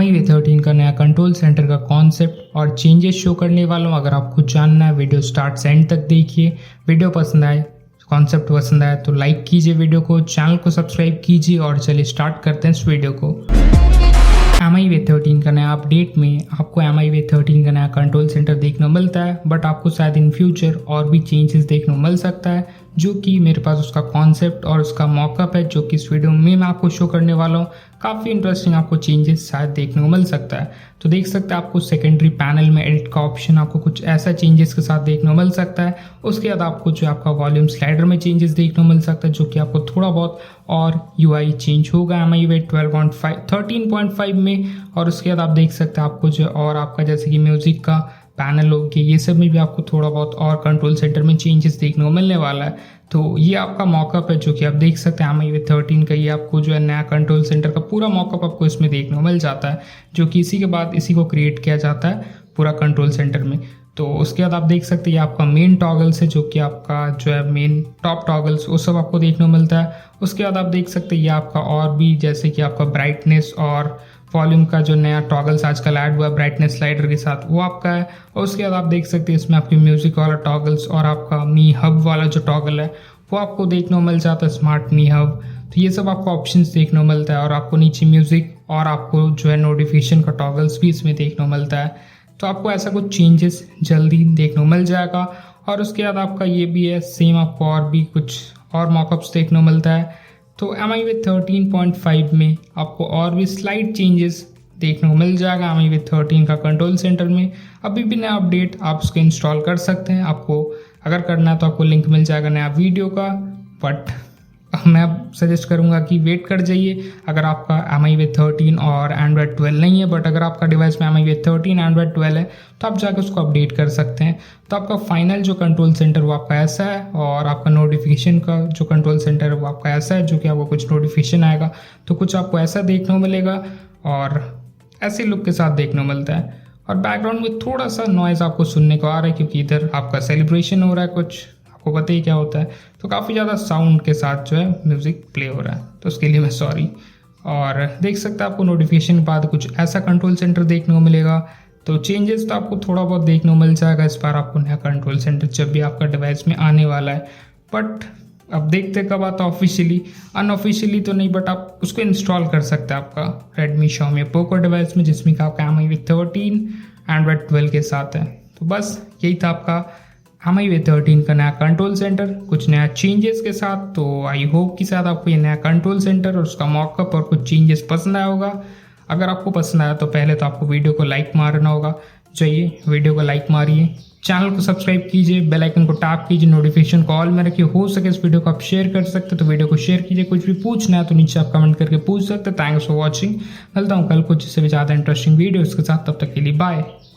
MIUI 13 का नया control centre का कॉन्सेप्ट और चेंजेस शो करने वाला हूँ। अगर आपको जानना है वीडियो स्टार्ट से एंड तक देखिए। वीडियो पसंद आए, कॉन्सेप्ट पसंद आए तो लाइक कीजिए, वीडियो को, चैनल को सब्सक्राइब कीजिए और चलिए स्टार्ट करते हैं इस वीडियो को। MIUI 13 का नया अपडेट में आपको MIUI 13 का नया कंट्रोल सेंटर देखने को मिलता है, बट आपको शायद इन फ्यूचर और भी चेंजेस देखने को मिल सकता है, जो कि मेरे पास उसका कॉन्सेप्ट और उसका मॉकअप है, जो कि इस वीडियो में मैं आपको शो करने वाला हूँ। काफ़ी इंटरेस्टिंग आपको चेंजेस शायद देखने को मिल सकता है। तो देख सकते हैं आपको सेकेंडरी पैनल में एडिट का ऑप्शन आपको कुछ ऐसा चेंजेस के साथ देखने को मिल सकता है। उसके बाद आपको जो आपका वॉल्यूम स्लाइडर में चेंजेस देखने को मिल सकता है, जो कि आपको थोड़ा बहुत और UI चेंज होगा MIUI 13.5 में। और उसके बाद आप देख सकते हैं आपको जो और आपका जैसे कि म्यूजिक का पैनल हो गया, ये सब में भी आपको थोड़ा बहुत और कंट्रोल सेंटर में चेंजेस देखने को मिलने वाला है। तो ये आपका मॉकअप है, जो कि आप देख सकते हैं MIUI 13 का। ये आपको जो है नया कंट्रोल सेंटर का पूरा मॉकअप आपको इसमें देखने को मिल जाता है, जो कि इसी के बाद इसी को क्रिएट किया जाता है पूरा कंट्रोल सेंटर में। तो उसके बाद आप देख सकते हैं ये आपका मेन टॉगल्स है, जो कि आपका जो है मेन टॉप टॉगल्स वो सब आपको देखने को मिलता है। उसके बाद आप देख सकते हैं ये आपका और भी जैसे कि आपका ब्राइटनेस और वॉल्यूम का जो नया टॉगल्स आजकल ऐड हुआ है ब्राइटनेस स्लाइडर के साथ, वो आपका है। और उसके बाद आप देख सकते हैं इसमें आपकी म्यूजिक वाला टॉगल्स और आपका मी हब वाला जो टॉगल है वो आपको देखने को मिल जाता है, स्मार्ट मी हब। तो ये सब आपको ऑप्शंस देखने को मिलता है। और आपको नीचे म्यूजिक और आपको जो है नोटिफिकेशन का टॉगल्स भी इसमें देखने को मिलता है। तो आपको ऐसा कुछ चेंजेस जल्दी देखने को मिल जाएगा। और उसके बाद आपका ये भी है सेम, आपको और भी कुछ और मॉकअप्स देखने को मिलता है। तो MIUI 13.5 में आपको और भी स्लाइड चेंजेस देखने को मिल जाएगा MIUI 13 का कंट्रोल सेंटर में। अभी भी नया अपडेट आप उसको इंस्टॉल कर सकते हैं। आपको अगर करना है तो आपको लिंक मिल जाएगा नया वीडियो का, बट मैं सजेस्ट करूंगा कि वेट कर जाइए। अगर आपका MIUI 13 और Android 12 नहीं है, बट अगर आपका डिवाइस में MIUI 13 Android 12 है तो आप जाकर उसको अपडेट कर सकते हैं। तो आपका फाइनल जो कंट्रोल सेंटर वो आपका ऐसा है, और आपका नोटिफिकेशन का जो कंट्रोल सेंटर है वो आपका ऐसा है, जो कि आपको कुछ नोटिफिकेशन आएगा तो कुछ आपको ऐसा देखने को मिलेगा और ऐसे लुक के साथ देखने को मिलता है। और बैकग्राउंड में थोड़ा सा नॉइज़ आपको सुनने को आ रहा है, क्योंकि इधर आपका सेलिब्रेशन हो रहा है, कुछ आपको पता ही क्या होता है, तो काफ़ी ज़्यादा साउंड के साथ जो है म्यूज़िक प्ले हो रहा है, तो उसके लिए मैं सॉरी। और देख सकते हैं आपको नोटिफिकेशन के बाद कुछ ऐसा कंट्रोल सेंटर देखने को मिलेगा। तो चेंजेस तो आपको थोड़ा बहुत देखने को मिल जाएगा इस बार आपको नया कंट्रोल सेंटर जब भी आपका डिवाइस में आने वाला है। बट अब देखते कब आता ऑफिशियली, अनऑफिशियली तो नहीं, बट आप उसको इंस्टॉल कर सकते हैं आपका रेडमी, शाओमी, पोको डिवाइस में, जिसमें का आपका MIUI 13 Android 12 के साथ है। तो बस यही था आपका MIUI 13 का नया कंट्रोल सेंटर, कुछ नया चेंजेस के साथ। तो आई होप कि शायद आपको ये नया कंट्रोल सेंटर और उसका मॉकअप और कुछ चेंजेस पसंद आया होगा। अगर आपको पसंद आया तो पहले तो आपको वीडियो को लाइक मारना होगा। जाइए वीडियो को लाइक मारिए, चैनल को सब्सक्राइब कीजिए, बेल आइकन को टैप कीजिए, नोटिफिकेशन को ऑल में रखिए। हो सके इस वीडियो को आप शेयर कर सकते हैं तो वीडियो को शेयर कीजिए। कुछ भी पूछना है तो नीचे आप कमेंट करके पूछ सकते हैं। Thanks for watching. मिलता हूँ कल कुछ इससे भी ज़्यादा इंटरेस्टिंग वीडियोज़ के साथ, तब तक के लिए बाय।